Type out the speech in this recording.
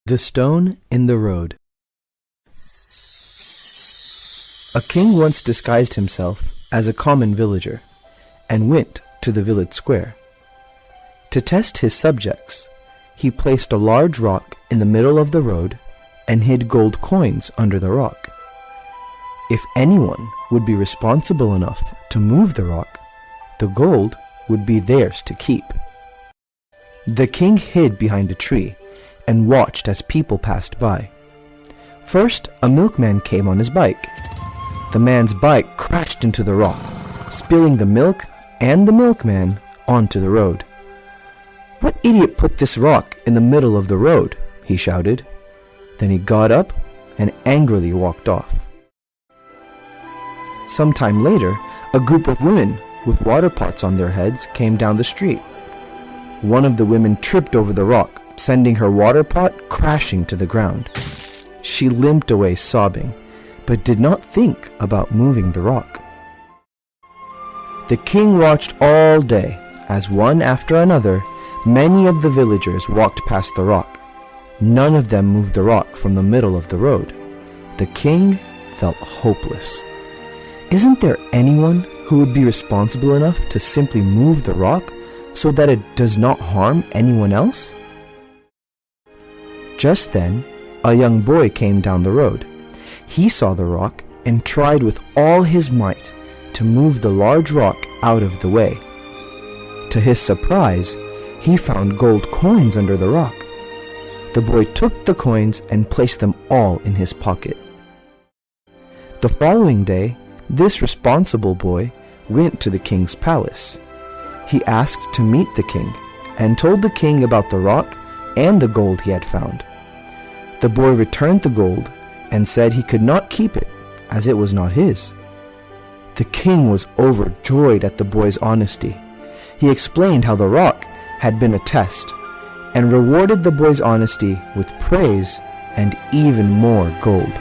The Stone in the Road. A king once disguised himself as a common villager and went to the village square. To test his subjects, he placed a large rock in the middle of the road and hid gold coins under the rock. If anyone would be responsible enough to move the rock, the gold would be theirs to keep. The king hid behind a tree and watched as people passed by. First, a milkman came on his bike. The man's bike crashed into the rock, spilling the milk and the milkman onto the road. "What idiot put this rock in the middle of the road?" he shouted. Then he got up and angrily walked off. Sometime later, a group of women with water pots on their heads came down the street. One of the women tripped over the rock, sending her water pot crashing to the ground. She limped away sobbing, but did not think about moving the rock. The king watched all day as one after another, many of the villagers walked past the rock. None of them moved the rock from the middle of the road. The king felt hopeless. Isn't there anyone who would be responsible enough to simply move the rock so that it does not harm anyone else? Just then, a young boy came down the road. He saw the rock and tried with all his might to move the large rock out of the way. To his surprise, he found gold coins under the rock. The boy took the coins and placed them all in his pocket. The following day, this responsible boy went to the king's palace. He asked to meet the king and told the king about the rock and the gold he had found. The boy returned the gold and said he could not keep it as it was not his. The king was overjoyed at the boy's honesty. He explained how the rock had been a test and rewarded the boy's honesty with praise and even more gold.